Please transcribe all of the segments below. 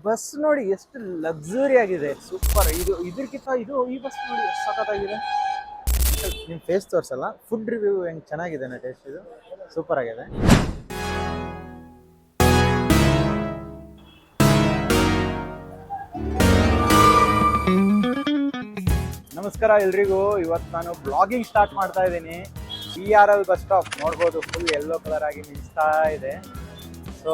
Bus ನೋಡಿ ಎಷ್ಟು luxury ಆಗಿದೆ, ಸೂಪರ್. ಇದಕ್ಕಿಂತ ಈ ಬಸ್ ನೋಡಿ ಎಷ್ಟು ಸಖತ್ತಾಗಿದೆ. ನಿಮ್ಮ ಫೇಸ್ ತೋರಿಸಲ್ಲ, ಫುಡ್ ರಿವ್ಯೂ ಹೆಂಗೆ ಚೆನ್ನಾಗಿದೆ ಟೇಸ್ಟ್, ಇದು ಸೂಪರ್ ಆಗಿದೆ. ನಮಸ್ಕಾರ ಎಲ್ರಿಗೂ. ಇವತ್ತು ನಾನು ಬ್ಲಾಗಿಂಗ್ ಸ್ಟಾರ್ಟ್ ಮಾಡ್ತಾ ಇದ್ದೀನಿ. VRL ಬಸ್ ಸ್ಟಾಪ್ ನೋಡ್ಬೋದು, ಫುಲ್ ಯೆಲ್ಲೋ ಕಲರ್ ಆಗಿ ನಿಲ್ಲಿಸ್ತಾ ಇದೆ. ಸೊ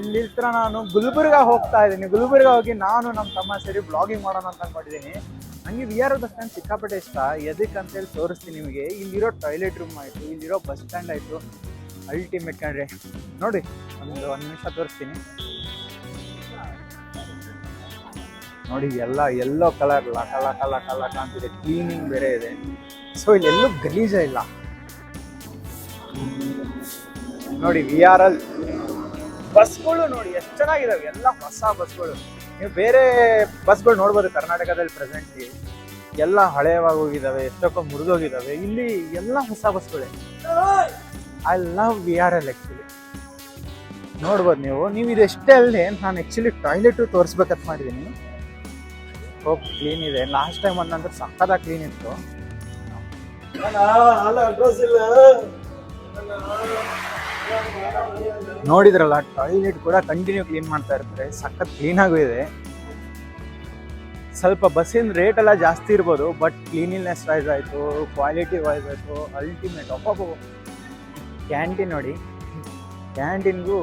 ಇಲ್ಲಿತ್ರ ನಾನು ಗುಲ್ಬರ್ಗ ಹೋಗ್ತಾ ಇದ್ದೀನಿ. ಗುಲ್ಬರ್ಗ ಹೋಗಿ ನಾನು ನಮ್ಮ ತಮ್ಮ ಸೇರಿ ಬ್ಲಾಗಿಂಗ್ ಮಾಡೋಣ ಅಂತ ಅಂದ್ಕೊಂಡಿದ್ದೀನಿ. ನನಗೆ VRL ಬಸ್ ಸ್ಟ್ಯಾಂಡ್ ಸಿಕ್ಕಾಪಟ್ಟೆ ಇಷ್ಟ. ಎದಕ್ಕೆ ಅಂತೇಳಿ ತೋರಿಸ್ತೀನಿ ನಿಮಗೆ. ಇಲ್ಲಿರೋ ಟಾಯ್ಲೆಟ್ ರೂಮ್ ಆಯಿತು, ಇಲ್ಲಿರೋ ಬಸ್ ಸ್ಟ್ಯಾಂಡ್ ಆಯಿತು, ಅಲ್ಟಿಮೇಟ್ ಕಂಡ್ರೆ. ನೋಡಿ ಒಂದು ನಿಮಿಷ ತೋರಿಸ್ತೀನಿ. ನೋಡಿ ಎಲ್ಲ ಯೆಲ್ಲೋ ಕಲರ್ ಲಕ ಲಕ ಲಕ ಲಕ ಅಂತಿದೆ. ಕ್ಲೀನಿಂಗ್ ಬೇರೆ ಇದೆ. ಸೊ ಇಲ್ಲೆಲ್ಲೂ ಗಲೀಜೇ ಇಲ್ಲ. ನೋಡಿ VRL ಬಸ್ಗಳು ನೋಡಿ ಎಷ್ಟು ಚೆನ್ನಾಗಿದಾವೆ, ಎಲ್ಲ ಹೊಸ ಬಸ್ಗಳು. ನೀವು ಬೇರೆ ಬಸ್ಗಳು ನೋಡ್ಬೋದು ಕರ್ನಾಟಕದಲ್ಲಿ ಪ್ರೆಸೆಂಟ್ಲಿ, ಎಲ್ಲ ಹಳೆಯವಾಗಿ ಹೋಗಿದ್ದಾವೆ, ಎಷ್ಟೊಕ್ಕ ಮುರಿದೋಗಿದ್ದಾವೆ. ಇಲ್ಲಿ ಎಲ್ಲ ಹೊಸ ಬಸ್ಗಳೇ. I love VRL actually. ನೋಡ್ಬೋದು ನೀವು ಇದೆಷ್ಟೇ ಅಲ್ಲದೆ ನಾನು ಆ್ಯಕ್ಚುಲಿ ಟಾಯ್ಲೆಟು ತೋರಿಸ್ಬೇಕಂತ ಮಾಡಿದ್ದೀನಿ. ಹೋಪ್ ಕ್ಲೀನ್ ಇದೆ. ಲಾಸ್ಟ್ ಟೈಮ್ ಒಂದಂದ್ರೆ ಸಕ್ಕತ್ತಾಗಿ ಕ್ಲೀನ್ ಇತ್ತು. ನೋಡಿದ್ರಲ್ಲ, ಟಾಯ್ಲೆಟ್ ಕೂಡ ಕಂಟಿನ್ಯೂ ಕ್ಲೀನ್ ಮಾಡ್ತಾ ಇರ್ತಾರೆ. ಸಖತ್ ಕ್ಲೀನಾಗೂ ಇದೆ. ಸ್ವಲ್ಪ ಬಸ್ಸಿನ ರೇಟ್ ಎಲ್ಲ ಜಾಸ್ತಿ ಇರ್ಬೋದು, ಬಟ್ ಕ್ಲೀನಿನೆಸ್ ವೈಸ್ ಆಯಿತು, ಕ್ವಾಲಿಟಿ ವೈಸ್ ಆಯಿತು, ಅಲ್ಟಿಮೇಟ್. ಒಬ್ಬೊಬ್ಬ ಕ್ಯಾಂಟೀನ್ ನೋಡಿ, ಕ್ಯಾಂಟೀನ್ಗೂ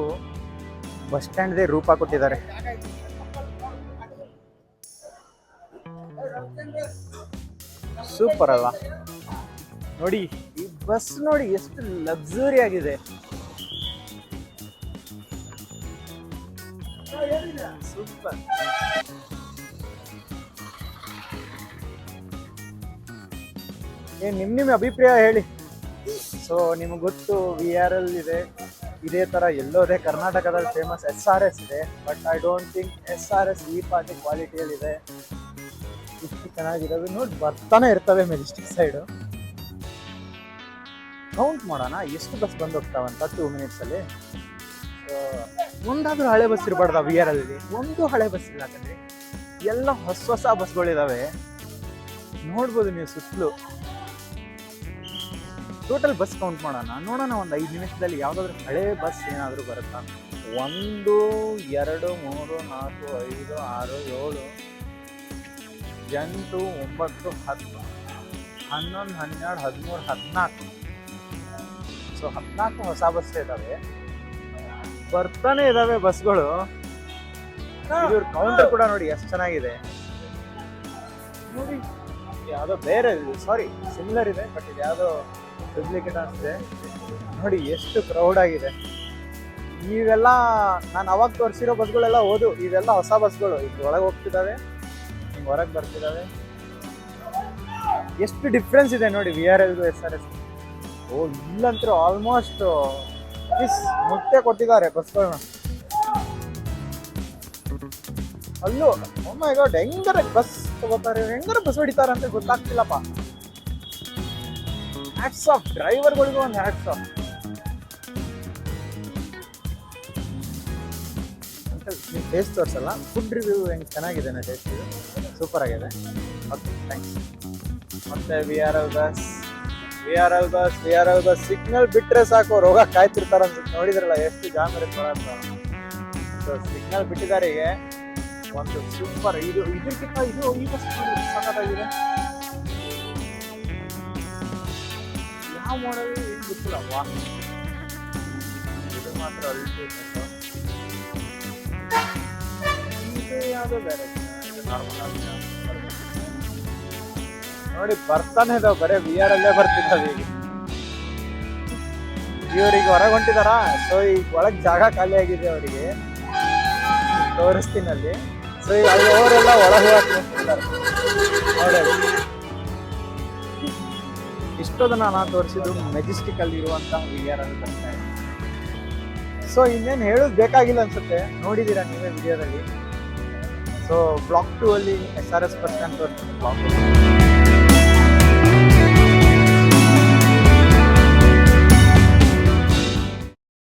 ಬಸ್ ಸ್ಟ್ಯಾಂಡ್ದೇ ರೂಪ ಕೊಟ್ಟಿದ್ದಾರೆ. ಸೂಪರ್ ಅಲ್ಲ? ನೋಡಿ ಈ ಬಸ್ ನೋಡಿ ಎಷ್ಟು ಲಕ್ಸುರಿ ಆಗಿದೆ. ಸೂಪರ್. ನಿಮ್ಮ ಅಭಿಪ್ರಾಯ ಹೇಳಿ. ಸೊ ನಿಮಗೆ ಗೊತ್ತು VRL ಇದೆ, ಇದೇ ಥರ ಎಲ್ಲೋದೇ ಕರ್ನಾಟಕದಲ್ಲಿ ಫೇಮಸ್ SRS ಇದೆ. But I don't think SRS ಈ ಪಾರ್ಟಿ ಕ್ವಾಲಿಟಿಯಲ್ಲಿದೆ. ಇಷ್ಟು ಚೆನ್ನಾಗಿರೋದು ನೋಡಿ ಬರ್ತಾನೆ ಇರ್ತವೆ ಮೆಜೆಸ್ಟಿಕ್ ಸೈಡು. ಕೌಂಟ್ ಮಾಡೋಣ ಎಷ್ಟು ಬಸ್ ಬಂದು ಹೋಗ್ತಾವಂತ 2 ಮಿನಿಟ್ಸಲ್ಲಿ. ಒಂದಾದ್ರೂ ಹಳೆ ಬಸ್ ಇರಬಾರ್ದ VRL ಅಲ್ಲಿ? ಒಂದು ಹಳೆ ಬಸ್ ಇಲ್ಲ ಕಣ್ರಿ, ಎಲ್ಲ ಹೊಸ ಬಸ್ಗಳಿದಾವೆ. ನೋಡ್ಬೋದು ನೀವು ಸುತ್ತಲೂ. ಟೋಟಲ್ ಬಸ್ ಕೌಂಟ್ ನೋಡೋಣ ಒಂದು 5 ನಿಮಿಷದಲ್ಲಿ ಯಾವ್ದಾದ್ರು ಹಳೆ ಬಸ್ ಏನಾದರೂ ಬರುತ್ತಾ. 1 2 3 4 5 6 7 8 9 10 11 12 13 14. ಸೊ 14 ಹೊಸ ಬಸ್ ಇದಾವೆ, ಬರ್ತಾನೆ ಇದಾವೆ ಬಸ್ಗಳು. ಇವ್ರ ಕೌಂಟರ್ ಕೂಡ ನೋಡಿ ಎಷ್ಟು ಚೆನ್ನಾಗಿದೆ. ನೋಡಿ ಯಾವುದೋ ಬೇರೆ, ಸಾರಿ ಸಿಮಿಲರ್ ಇದೆ, ಬಟ್ ಇದು ಯಾವುದೋ ಡೂಪ್ಲಿಕೇಟ್ ಅನಿಸ್ತಿದೆ. ನೋಡಿ ಎಷ್ಟು ಕ್ರೌಡ್ ಆಗಿದೆ. ಇವೆಲ್ಲ ನಾನು ಅವಾಗ ತೋರಿಸಿರೋ ಬಸ್ಗಳೆಲ್ಲ ಇವೆಲ್ಲ ಹೊಸ ಬಸ್ಗಳು. ಈಗ ಒಳಗೆ ಹೋಗ್ತಿದ್ದಾವೆ, ಹಿಂಗೆ ಹೊರಗೆ ಬರ್ತಿದ್ದಾವೆ. ಎಷ್ಟು ಡಿಫ್ರೆನ್ಸ್ ಇದೆ ನೋಡಿ VRLಗೂ SRS. ಇಲ್ಲಂತೂ ಆಲ್ಮೋಸ್ಟ್ ಮುತ್ತೆ ಕೊಟ್ಟಿದ್ದಾರೆ ಬಸ್ಗಳನ್ನ. ಅಲ್ಲೂ ಒಮ್ಮೆ ಹೆಂಗಾರ ಬಸ್ ತಗೋತಾರೆ, ಹೆಂಗಾರ ಬಸ್ ಹೊಡಿತಾರೆ ಅಂತ ಗೊತ್ತಾಗ್ತಿಲ್ಲಪ್ಪ. ಹ್ಯಾಟ್ಸ್ ಆಫ್ ಡ್ರೈವರ್ಗಳಿಗೂ ಒಂದು ಹ್ಯಾಟ್ಸ್ ಆಫ್. ನೀವು ಟೇಸ್ಟ್ ತೋರಿಸಲ್ಲ, ಫುಡ್ ರಿವ್ಯೂ ಹೆಂಗೆ ಚೆನ್ನಾಗಿದೆ ಟೇಸ್ಟ್, ಇದು ಸೂಪರ್ ಆಗಿದೆ. Okay, thanks. ಮತ್ತೆ VRL ಬಸ್ ಸಿಗ್ನಲ್ ಬಿಟ್ಟರೆ ಸಾಕು, ರೋಗ ಕಾಯ್ತಿರ್ತಾರೆ ಅನ್ಸುತ್ತೆ. ನೋಡಿದ್ರಲ್ಲ ಎಷ್ಟು ಜಾಮ್ ಇರುತ್ತೆ ಅಂತ. ಸೊ ಸಿಗ್ನಲ್ ಬಿಟ್ಟಿದ್ದಾರೆ. ಈಗ ಒಂದು ಸೂಪರ್. ಇದಕ್ಕಿಂತ ಈ ಬಸ್ ಸಖತ್ತಾಗಿದೆ. ಯಾವ ಮಾಡಲ್ ಏನು ಗೊತ್ತಿಲ್ಲ. ಇದು ಮಾತ್ರ ಇದು ಯಾವುದೋ ಬೇರೆ, ನಾರ್ಮಲ್ ನೋಡಿ ಬರ್ತಾನೆ ಇದಾವೆ. ಬರೀ VRL ಬರ್ತಿದ್ದಾವೆ. ಈಗ ಇವ್ರಿಗೆ ಹೊರಗೆ ಹೊಂಟಿದಾರ. ಸೊ ಈಗ ಒಳಗೆ ಜಾಗ ಖಾಲಿ ಆಗಿದೆ ಅವರಿಗೆ, ತೋರಿಸ್ತೀನಿ ಅಲ್ಲಿ. ಸೊ ಈಗ ಅವರೆಲ್ಲ ಒಳಗೆ ಹೋಗ್ತಾರೆ ನೋಡಿ. ಇಷ್ಟೊಂದನ್ನ ನಾನು ತೋರಿಸಿದ್ದು ಮೆಜೆಸ್ಟಿಕ್ ಅಲ್ಲಿ ಇರುವಂತಹ VRL ಬಸ್ ಸ್ಟ್ಯಾಂಡ್. ಸೊ ಇನ್ನೇನು ಹೇಳೋದು ಬೇಕಾಗಿಲ್ಲ ಅನ್ಸುತ್ತೆ, ನೋಡಿದ್ದೀರಾ ನೀವೇ ವಿಡಿಯೋದಲ್ಲಿ. ಸೊ ಬ್ಲಾಕ್ 2 ಅಲ್ಲಿ SRS ಬಸ್ ಸ್ಟ್ಯಾಂಡ್ ತೋರಿಸ್ತೀನಿ. ಬ್ಲಾಕ್